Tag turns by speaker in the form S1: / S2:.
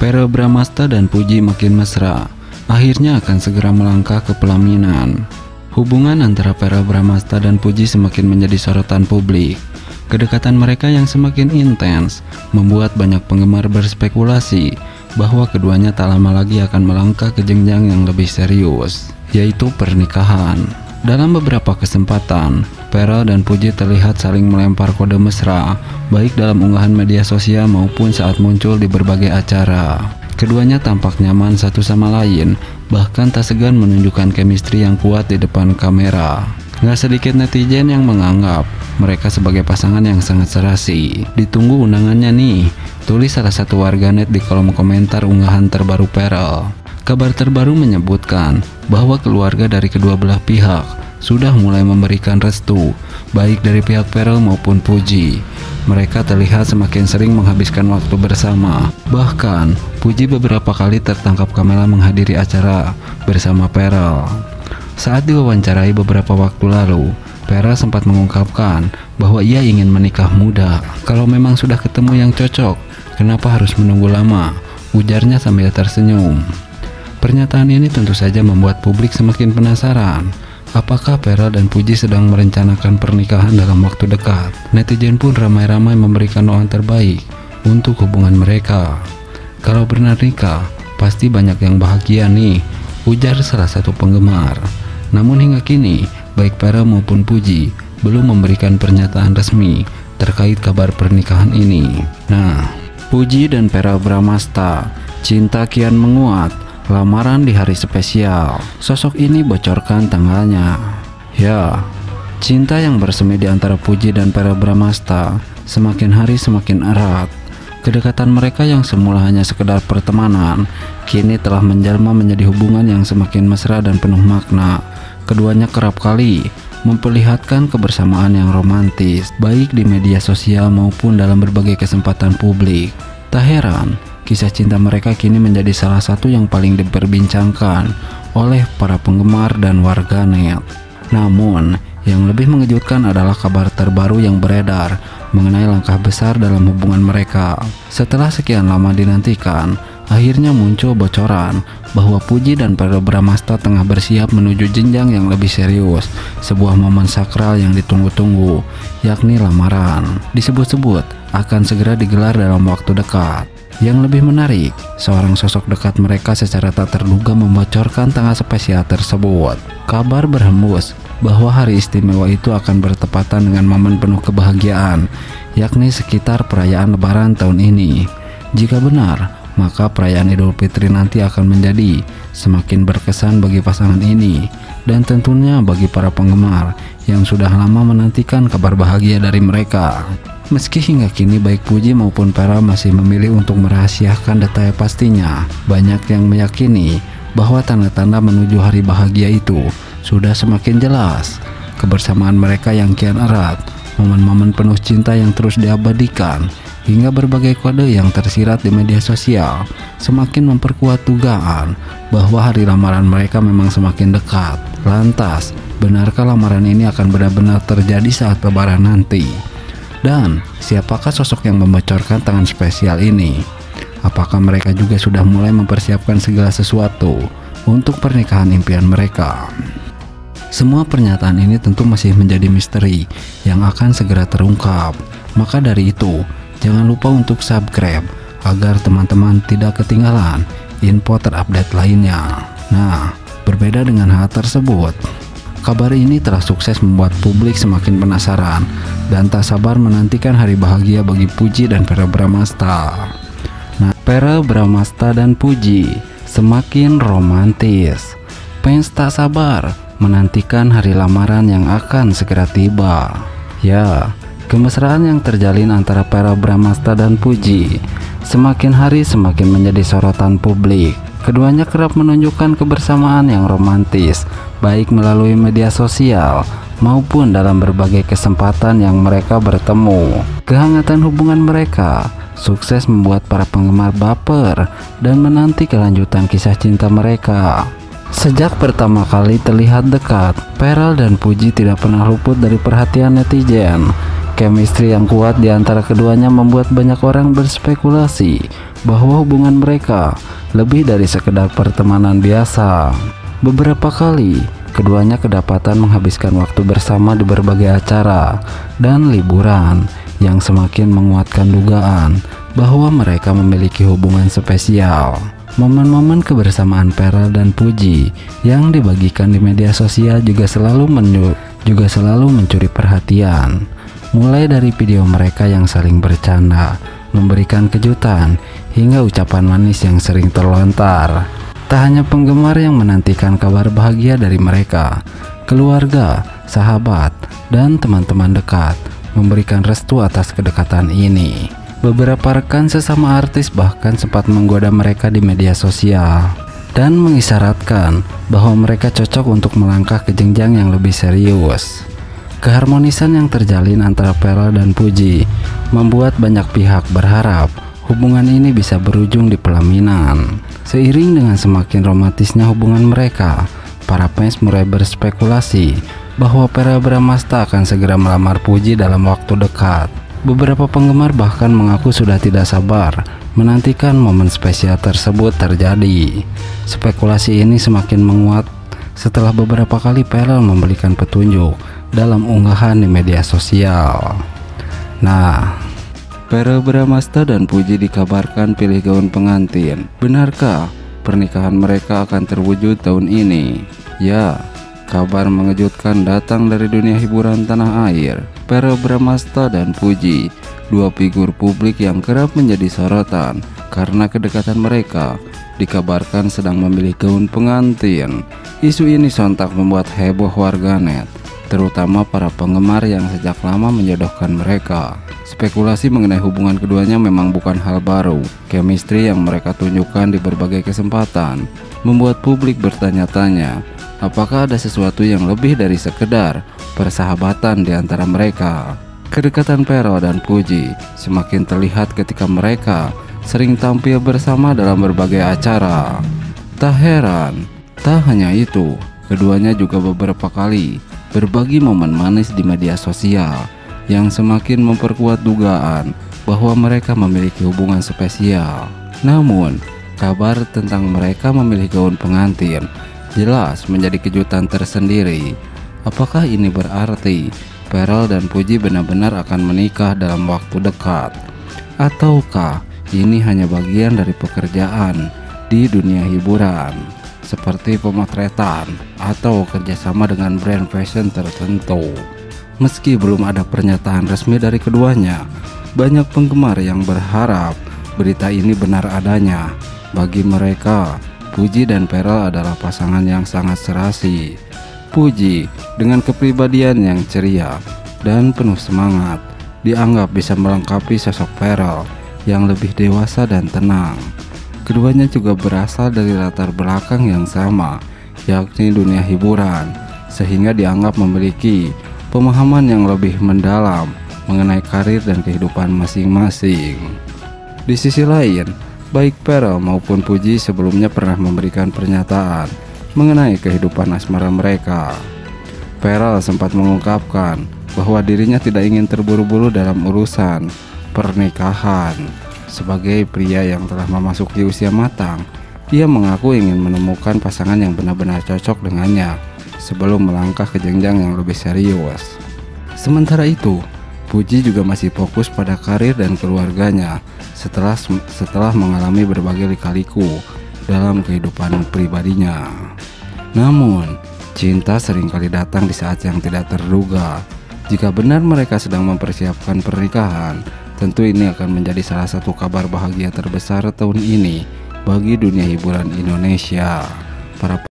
S1: Verrell Bramasta dan Puji makin mesra, akhirnya akan segera melangkah ke pelaminan. Hubungan antara Verrell Bramasta dan Puji semakin menjadi sorotan publik. Kedekatan mereka yang semakin intens membuat banyak penggemar berspekulasi bahwa keduanya tak lama lagi akan melangkah ke jenjang yang lebih serius, yaitu pernikahan. Dalam beberapa kesempatan, Verrell dan Puji terlihat saling melempar kode mesra, baik dalam unggahan media sosial maupun saat muncul di berbagai acara. Keduanya tampak nyaman satu sama lain, bahkan tak segan menunjukkan chemistry yang kuat di depan kamera. Nggak sedikit netizen yang menganggap mereka sebagai pasangan yang sangat serasi. Ditunggu undangannya nih, tulis salah satu warganet di kolom komentar unggahan terbaru Verrell. Kabar terbaru menyebutkan bahwa keluarga dari kedua belah pihak sudah mulai memberikan restu, baik dari pihak Verrell maupun Puji. Mereka terlihat semakin sering menghabiskan waktu bersama. Bahkan, Puji beberapa kali tertangkap kamera menghadiri acara bersama Verrell. Saat diwawancarai beberapa waktu lalu, Verrell sempat mengungkapkan bahwa ia ingin menikah muda. Kalau memang sudah ketemu yang cocok, kenapa harus menunggu lama? Ujarnya sambil tersenyum. Pernyataan ini tentu saja membuat publik semakin penasaran. Apakah Verrell dan Puji sedang merencanakan pernikahan dalam waktu dekat? Netizen pun ramai-ramai memberikan doa terbaik untuk hubungan mereka. Kalau benar nikah, pasti banyak yang bahagia nih, ujar salah satu penggemar. Namun hingga kini, baik Verrell maupun Puji belum memberikan pernyataan resmi terkait kabar pernikahan ini. Nah, Puji dan Verrell Bramasta, cinta kian menguat. Lamaran di hari spesial, sosok ini bocorkan tanggalnya. Ya, cinta yang bersemi di antara Puji dan Verrell Bramasta semakin hari semakin erat. Kedekatan mereka yang semula hanya sekedar pertemanan, kini telah menjelma menjadi hubungan yang semakin mesra dan penuh makna. Keduanya kerap kali memperlihatkan kebersamaan yang romantis, baik di media sosial maupun dalam berbagai kesempatan publik. Tak heran, kisah cinta mereka kini menjadi salah satu yang paling diperbincangkan oleh para penggemar dan warganet. Namun, yang lebih mengejutkan adalah kabar terbaru yang beredar mengenai langkah besar dalam hubungan mereka. Setelah sekian lama dinantikan, akhirnya muncul bocoran bahwa Puji dan Verrell Bramasta tengah bersiap menuju jenjang yang lebih serius, sebuah momen sakral yang ditunggu-tunggu, yakni lamaran. Disebut-sebut akan segera digelar dalam waktu dekat. Yang lebih menarik, seorang sosok dekat mereka secara tak terduga membocorkan tanggal spesial tersebut. Kabar berhembus bahwa hari istimewa itu akan bertepatan dengan momen penuh kebahagiaan, yakni sekitar perayaan Lebaran tahun ini. Jika benar, maka perayaan Idul Fitri nanti akan menjadi semakin berkesan bagi pasangan ini, dan tentunya bagi para penggemar yang sudah lama menantikan kabar bahagia dari mereka. Meski hingga kini baik Puji maupun Verrell masih memilih untuk merahasiakan detail pastinya, banyak yang meyakini bahwa tanda-tanda menuju hari bahagia itu sudah semakin jelas. Kebersamaan mereka yang kian erat, momen-momen penuh cinta yang terus diabadikan, hingga berbagai kode yang tersirat di media sosial semakin memperkuat dugaan bahwa hari lamaran mereka memang semakin dekat. Lantas, benarkah lamaran ini akan benar-benar terjadi saat Lebaran nanti? Dan siapakah sosok yang membocorkan tangan spesial ini? Apakah mereka juga sudah mulai mempersiapkan segala sesuatu untuk pernikahan impian mereka? Semua pernyataan ini tentu masih menjadi misteri yang akan segera terungkap. Maka dari itu, jangan lupa untuk subscribe agar teman-teman tidak ketinggalan info terupdate lainnya. Nah, berbeda dengan hal tersebut, kabar ini telah sukses membuat publik semakin penasaran dan tak sabar menantikan hari bahagia bagi Puji dan Verrell Bramasta. Nah, Verrell Bramasta dan Puji semakin romantis. Fans tak sabar menantikan hari lamaran yang akan segera tiba. Ya, kemesraan yang terjalin antara Verrell Bramasta dan Puji semakin hari semakin menjadi sorotan publik. Keduanya kerap menunjukkan kebersamaan yang romantis, baik melalui media sosial maupun dalam berbagai kesempatan yang mereka bertemu. Kehangatan hubungan mereka sukses membuat para penggemar baper dan menanti kelanjutan kisah cinta mereka. Sejak pertama kali terlihat dekat, Verrell dan Puji tidak pernah luput dari perhatian netizen. Chemistry yang kuat di antara keduanya membuat banyak orang berspekulasi bahwa hubungan mereka lebih dari sekedar pertemanan biasa. Beberapa kali, keduanya kedapatan menghabiskan waktu bersama di berbagai acara dan liburan yang semakin menguatkan dugaan bahwa mereka memiliki hubungan spesial. Momen-momen kebersamaan Pharrell dan Puji yang dibagikan di media sosial juga selalu mencuri perhatian. Mulai dari video mereka yang saling bercanda, memberikan kejutan, hingga ucapan manis yang sering terlontar. Tak hanya penggemar yang menantikan kabar bahagia dari mereka, keluarga, sahabat, dan teman-teman dekat memberikan restu atas kedekatan ini. Beberapa rekan sesama artis bahkan sempat menggoda mereka di media sosial dan mengisyaratkan bahwa mereka cocok untuk melangkah ke jenjang yang lebih serius. Keharmonisan yang terjalin antara Pharrell dan Puji membuat banyak pihak berharap hubungan ini bisa berujung di pelaminan. Seiring dengan semakin romantisnya hubungan mereka, para fans mulai berspekulasi bahwa Verrell Bramasta akan segera melamar Puji dalam waktu dekat. Beberapa penggemar bahkan mengaku sudah tidak sabar menantikan momen spesial tersebut terjadi. Spekulasi ini semakin menguat setelah beberapa kali Pharrell memberikan petunjuk dalam unggahan di media sosial. Nah, Verrell Bramasta dan Puji dikabarkan pilih gaun pengantin. Benarkah pernikahan mereka akan terwujud tahun ini? Ya, kabar mengejutkan datang dari dunia hiburan tanah air. Verrell Bramasta dan Puji, dua figur publik yang kerap menjadi sorotan karena kedekatan mereka, dikabarkan sedang memilih gaun pengantin. Isu ini sontak membuat heboh warganet, terutama para penggemar yang sejak lama menjodohkan mereka. Spekulasi mengenai hubungan keduanya memang bukan hal baru. Chemistry yang mereka tunjukkan di berbagai kesempatan membuat publik bertanya-tanya, apakah ada sesuatu yang lebih dari sekedar persahabatan di antara mereka. Kedekatan Pharrell dan Puji semakin terlihat ketika mereka sering tampil bersama dalam berbagai acara. Tak heran, tak hanya itu, keduanya juga beberapa kali berbagi momen manis di media sosial yang semakin memperkuat dugaan bahwa mereka memiliki hubungan spesial. Namun, kabar tentang mereka memilih gaun pengantin jelas menjadi kejutan tersendiri. Apakah ini berarti Pharrell dan Puji benar-benar akan menikah dalam waktu dekat? Ataukah ini hanya bagian dari pekerjaan di dunia hiburan, seperti pemotretan atau kerjasama dengan brand fashion tertentu? Meski belum ada pernyataan resmi dari keduanya, banyak penggemar yang berharap berita ini benar adanya. Bagi mereka, Puji dan Pharrell adalah pasangan yang sangat serasi. Puji dengan kepribadian yang ceria dan penuh semangat dianggap bisa melengkapi sosok Pharrell yang lebih dewasa dan tenang. Keduanya juga berasal dari latar belakang yang sama, yakni dunia hiburan, sehingga dianggap memiliki pemahaman yang lebih mendalam mengenai karir dan kehidupan masing-masing. Di sisi lain, baik Pharrell maupun Puji sebelumnya pernah memberikan pernyataan mengenai kehidupan asmara mereka. Pharrell sempat mengungkapkan bahwa dirinya tidak ingin terburu-buru dalam urusan pernikahan. Sebagai pria yang telah memasuki usia matang, ia mengaku ingin menemukan pasangan yang benar-benar cocok dengannya sebelum melangkah ke jenjang yang lebih serius. Sementara itu, Puji juga masih fokus pada karir dan keluarganya setelah mengalami berbagai lika-liku dalam kehidupan pribadinya. Namun, cinta seringkali datang di saat yang tidak terduga. Jika benar mereka sedang mempersiapkan pernikahan, tentu ini akan menjadi salah satu kabar bahagia terbesar tahun ini bagi dunia hiburan Indonesia. Para